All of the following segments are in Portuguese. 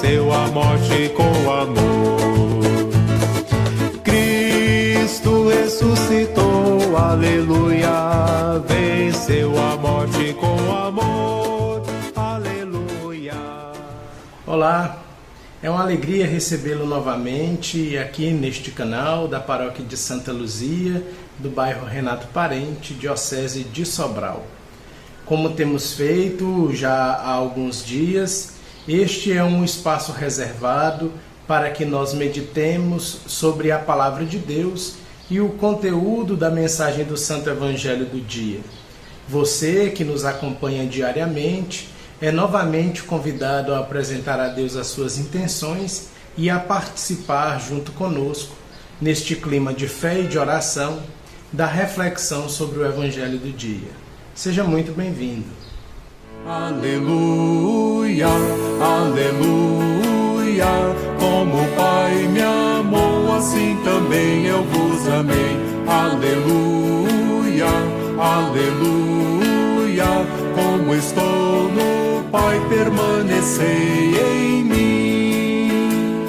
venceu a morte com amor. Cristo ressuscitou, aleluia, venceu a morte com amor, aleluia. Olá, é uma alegria recebê-lo novamente aqui neste canal da Paróquia de Santa Luzia, do bairro Renato Parente, Diocese de Sobral. Como temos feito já há alguns dias, este é um espaço reservado para que nós meditemos sobre a Palavra de Deus e o conteúdo da mensagem do Santo Evangelho do dia. Você que nos acompanha diariamente é novamente convidado a apresentar a Deus as suas intenções e a participar junto conosco, neste clima de fé e de oração, da reflexão sobre o Evangelho do dia. Seja muito bem-vindo. Aleluia, aleluia, como o Pai me amou, assim também eu vos amei. Aleluia, aleluia, como estou no Pai, permanecei em mim.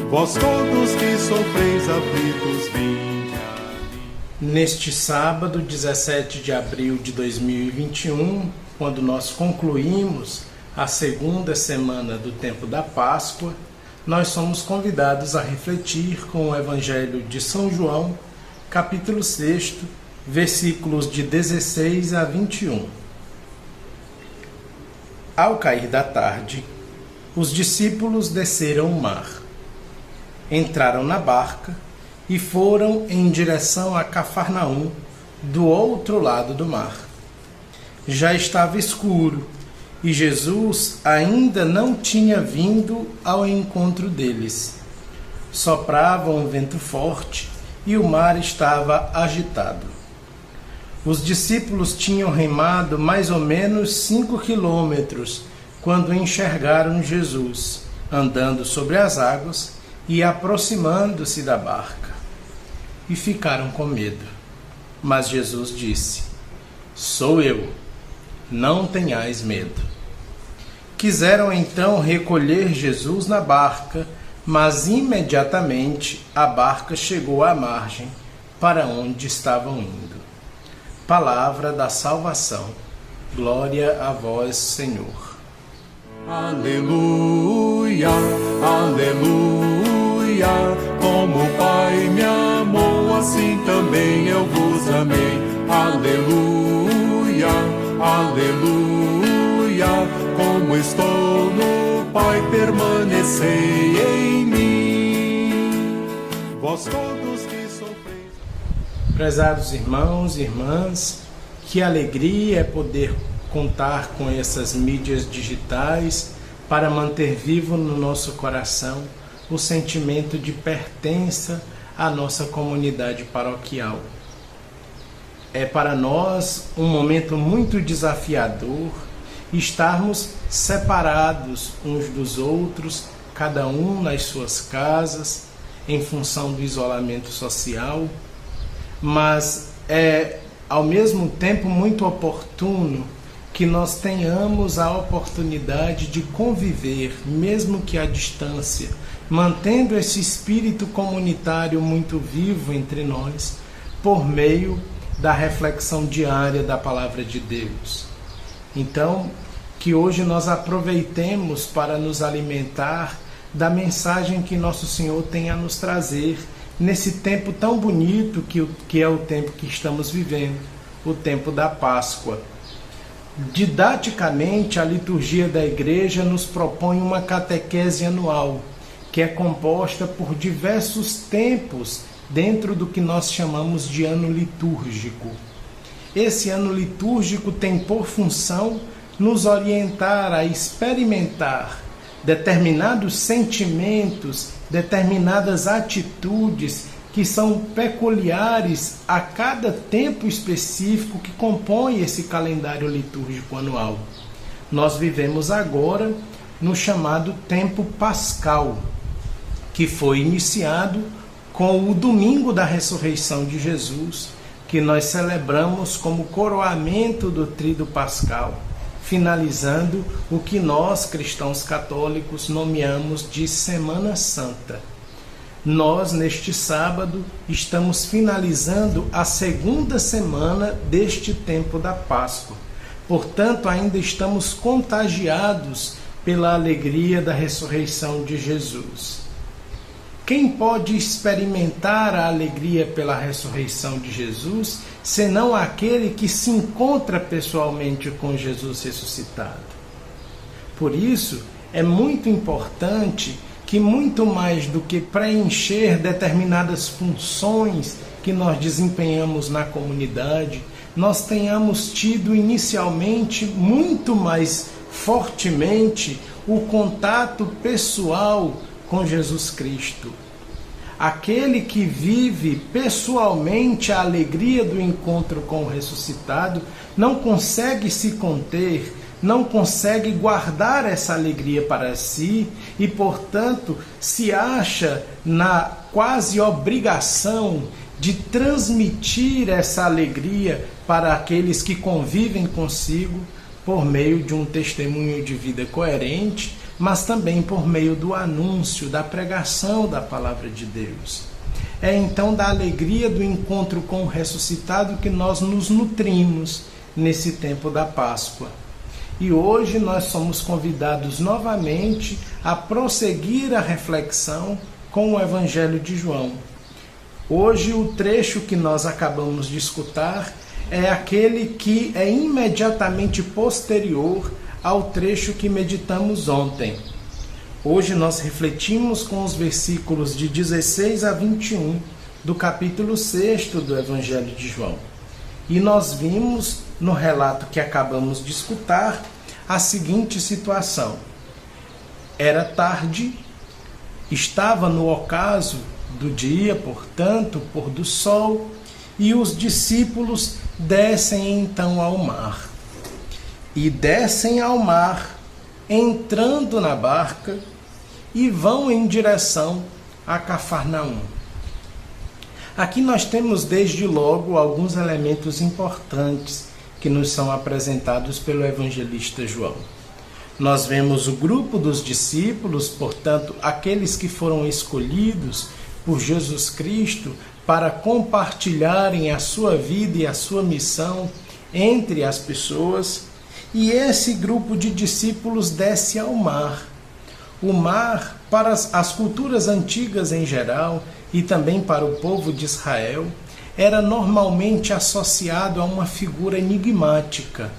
Vós todos que sofreis aflitos, vinde a mim. Neste sábado, 17 de abril de 2021, quando nós concluímos a segunda semana do tempo da Páscoa, nós somos convidados a refletir com o Evangelho de São João, capítulo 6, versículos de 16 a 21. Ao cair da tarde, os discípulos desceram o mar, entraram na barca e foram em direção a Cafarnaum, do outro lado do mar. Já estava escuro e Jesus ainda não tinha vindo ao encontro deles. Soprava um vento forte e o mar estava agitado. Os discípulos tinham remado mais ou menos 5 quilômetros quando enxergaram Jesus andando sobre as águas e aproximando-se da barca. E ficaram com medo. Mas Jesus disse: "Sou eu, não tenhais medo." Quiseram então recolher Jesus na barca, mas imediatamente a barca chegou à margem, para onde estavam indo. Palavra da salvação. Glória a vós, Senhor. Aleluia, aleluia, como o Pai me amou, assim também eu vos amei. Aleluia, aleluia, como estou no Pai, permanecei em mim. Vós todos que sofreis. Prezados irmãos e irmãs, que alegria é poder contar com essas mídias digitais para manter vivo no nosso coração o sentimento de pertença à nossa comunidade paroquial. É para nós um momento muito desafiador estarmos separados uns dos outros, cada um nas suas casas, em função do isolamento social, mas é ao mesmo tempo muito oportuno que nós tenhamos a oportunidade de conviver, mesmo que à distância, mantendo esse espírito comunitário muito vivo entre nós, por meio da reflexão diária da Palavra de Deus. Então, que hoje nós aproveitemos para nos alimentar da mensagem que Nosso Senhor tem a nos trazer nesse tempo tão bonito que é o tempo que estamos vivendo, o tempo da Páscoa. Didaticamente, a liturgia da Igreja nos propõe uma catequese anual, que é composta por diversos tempos dentro do que nós chamamos de ano litúrgico. Esse ano litúrgico tem por função nos orientar a experimentar determinados sentimentos, determinadas atitudes que são peculiares a cada tempo específico que compõe esse calendário litúrgico anual. Nós vivemos agora no chamado tempo pascal, que foi iniciado com o domingo da ressurreição de Jesus, que nós celebramos como coroamento do Tríduo Pascal, finalizando o que nós, cristãos católicos, nomeamos de Semana Santa. Nós, neste sábado, estamos finalizando a segunda semana deste tempo da Páscoa. Portanto, ainda estamos contagiados pela alegria da ressurreição de Jesus. Quem pode experimentar a alegria pela ressurreição de Jesus, senão aquele que se encontra pessoalmente com Jesus ressuscitado? Por isso, é muito importante que, muito mais do que preencher determinadas funções que nós desempenhamos na comunidade, nós tenhamos tido inicialmente muito mais fortemente o contato pessoal com Jesus Cristo. Aquele que vive pessoalmente a alegria do encontro com o ressuscitado não consegue se conter, não consegue guardar essa alegria para si e, portanto, se acha na quase obrigação de transmitir essa alegria para aqueles que convivem consigo por meio de um testemunho de vida coerente, mas também por meio do anúncio, da pregação da palavra de Deus. É então da alegria do encontro com o ressuscitado que nós nos nutrimos nesse tempo da Páscoa. E hoje nós somos convidados novamente a prosseguir a reflexão com o Evangelho de João. Hoje o trecho que nós acabamos de escutar é aquele que é imediatamente posterior ao trecho que meditamos ontem. Hoje nós refletimos com os versículos de 16 a 21 do capítulo 6 do Evangelho de João. E nós vimos no relato que acabamos de escutar a seguinte situação. Era tarde, estava no ocaso do dia, portanto, pôr do sol, e os discípulos descem então ao mar. E descem ao mar, entrando na barca, e vão em direção a Cafarnaum. Aqui nós temos desde logo alguns elementos importantes que nos são apresentados pelo evangelista João. Nós vemos o grupo dos discípulos, portanto, aqueles que foram escolhidos por Jesus Cristo para compartilharem a sua vida e a sua missão entre as pessoas, e esse grupo de discípulos desce ao mar. O mar, para as culturas antigas em geral e também para o povo de Israel, era normalmente associado a uma figura enigmática,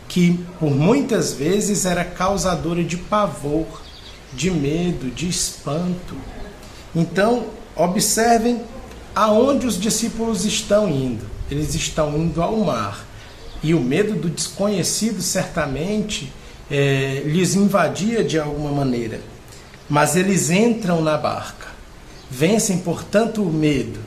que por muitas vezes era causadora de pavor, de medo, de espanto. Então, observem aonde os discípulos estão indo. Eles estão indo ao mar. E o medo do desconhecido certamente lhes invadia de alguma maneira. Mas eles entram na barca. Vencem, portanto, o medo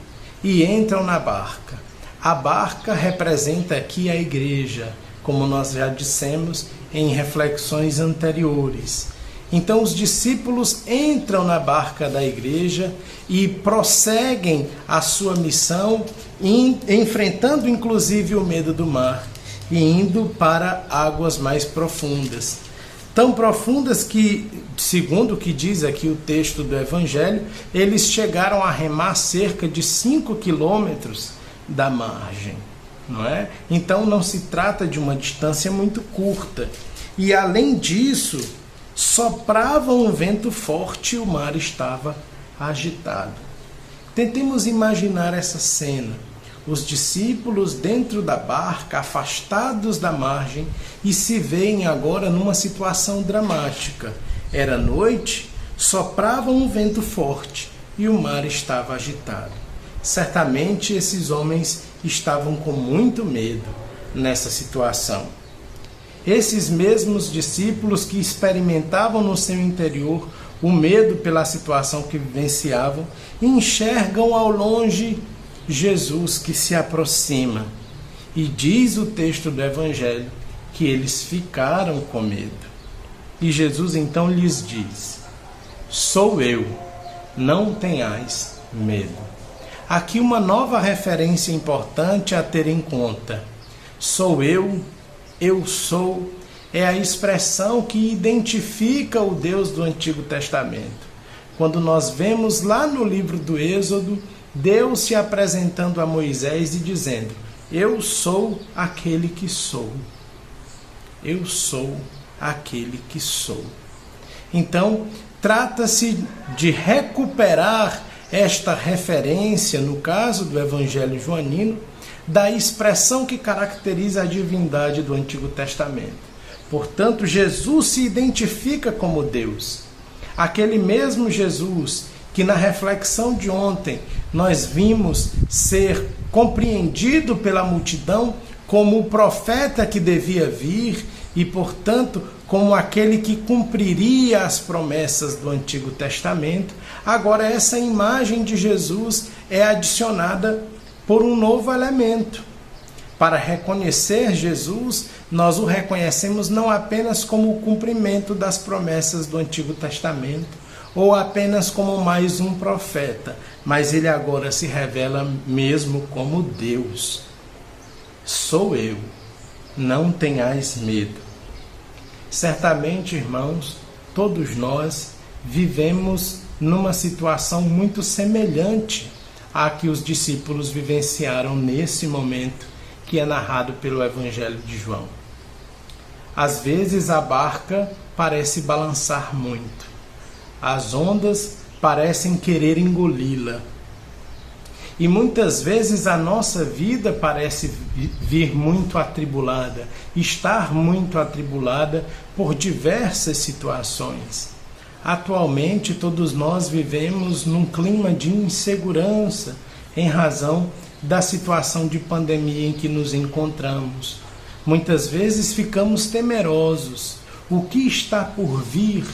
e entram na barca. A barca representa aqui a igreja, como nós já dissemos em reflexões anteriores. Então os discípulos entram na barca da igreja e prosseguem a sua missão, enfrentando inclusive o medo do mar e indo para águas mais profundas. Tão profundas que, segundo o que diz aqui o texto do Evangelho, eles chegaram a remar cerca de 5 quilômetros da margem, não é? Então não se trata de uma distância muito curta. E além disso, soprava um vento forte e o mar estava agitado. Tentemos imaginar essa cena. Os discípulos dentro da barca, afastados da margem, e se veem agora numa situação dramática. Era noite, soprava um vento forte e o mar estava agitado. Certamente esses homens estavam com muito medo nessa situação. Esses mesmos discípulos que experimentavam no seu interior o medo pela situação que vivenciavam, enxergam ao longe Jesus que se aproxima. E diz o texto do Evangelho que eles ficaram com medo. E Jesus então lhes diz: sou eu, não tenhais medo. Aqui uma nova referência importante a ter em conta. Sou eu sou, é a expressão que identifica o Deus do Antigo Testamento. Quando nós vemos lá no livro do Êxodo, Deus se apresentando a Moisés e dizendo: eu sou aquele que sou. Eu sou aquele que sou. Então, trata-se de recuperar esta referência, no caso do Evangelho joanino, da expressão que caracteriza a divindade do Antigo Testamento. Portanto, Jesus se identifica como Deus. Aquele mesmo Jesus que na reflexão de ontem nós vimos ser compreendido pela multidão como o profeta que devia vir e, portanto, como aquele que cumpriria as promessas do Antigo Testamento, agora essa imagem de Jesus é adicionada por um novo elemento. Para reconhecer Jesus, nós o reconhecemos não apenas como o cumprimento das promessas do Antigo Testamento, ou apenas como mais um profeta, mas ele agora se revela mesmo como Deus. Sou eu, não tenhais medo. Certamente, irmãos, todos nós vivemos numa situação muito semelhante à que os discípulos vivenciaram nesse momento que é narrado pelo Evangelho de João. Às vezes a barca parece balançar muito. As ondas parecem querer engoli-la. E muitas vezes a nossa vida parece vir muito atribulada, estar muito atribulada por diversas situações. Atualmente, todos nós vivemos num clima de insegurança em razão da situação de pandemia em que nos encontramos. Muitas vezes ficamos temerosos. O que está por vir?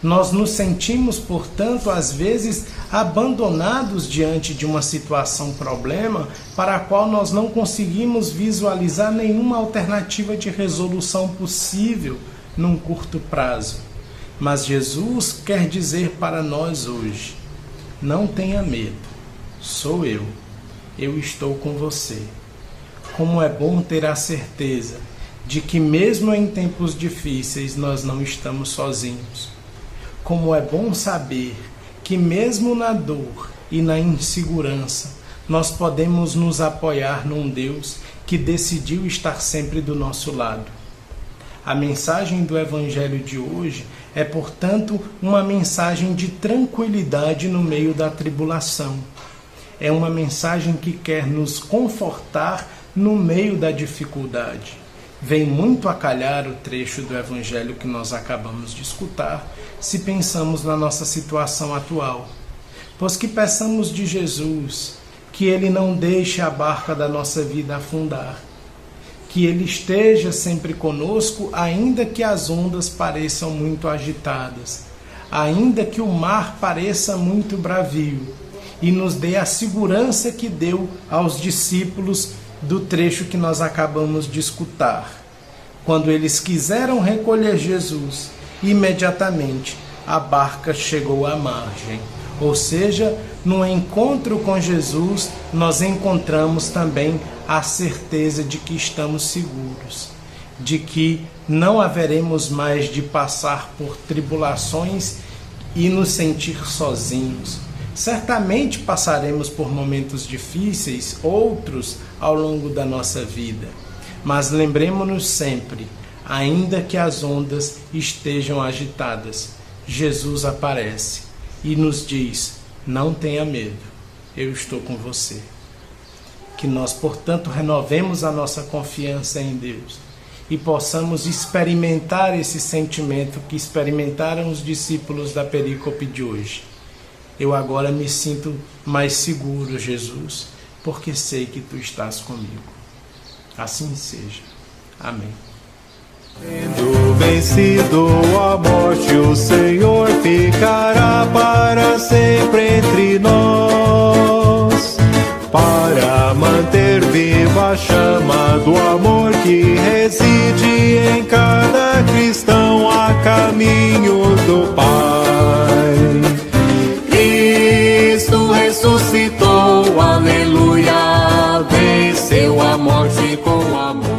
Nós nos sentimos, portanto, às vezes abandonados diante de uma situação problema para a qual nós não conseguimos visualizar nenhuma alternativa de resolução possível num curto prazo. Mas Jesus quer dizer para nós hoje: não tenha medo, sou eu estou com você. Como é bom ter a certeza de que mesmo em tempos difíceis nós não estamos sozinhos. Como é bom saber que mesmo na dor e na insegurança, nós podemos nos apoiar num Deus que decidiu estar sempre do nosso lado. A mensagem do Evangelho de hoje é, portanto, uma mensagem de tranquilidade no meio da tribulação. É uma mensagem que quer nos confortar no meio da dificuldade. Vem muito a calhar o trecho do Evangelho que nós acabamos de escutar, se pensamos na nossa situação atual. Pois que peçamos de Jesus que Ele não deixe a barca da nossa vida afundar, que Ele esteja sempre conosco, ainda que as ondas pareçam muito agitadas, ainda que o mar pareça muito bravio, e nos dê a segurança que deu aos discípulos do trecho que nós acabamos de escutar. Quando eles quiseram recolher Jesus, imediatamente a barca chegou à margem. Ou seja, no encontro com Jesus, nós encontramos também a certeza de que estamos seguros, de que não haveremos mais de passar por tribulações e nos sentir sozinhos. Certamente passaremos por momentos difíceis, outros ao longo da nossa vida. Mas lembremos-nos sempre, ainda que as ondas estejam agitadas, Jesus aparece e nos diz: não tenha medo, eu estou com você. Que nós, portanto, renovemos a nossa confiança em Deus e possamos experimentar esse sentimento que experimentaram os discípulos da perícope de hoje. Eu agora me sinto mais seguro, Jesus, porque sei que Tu estás comigo. Assim seja. Amém. Tendo vencido a morte, o Senhor ficará para sempre entre nós, para manter viva a chama do amor que reside em cada cristão a caminho do Pai. Cristo ressuscitou, aleluia, venceu a morte com amor.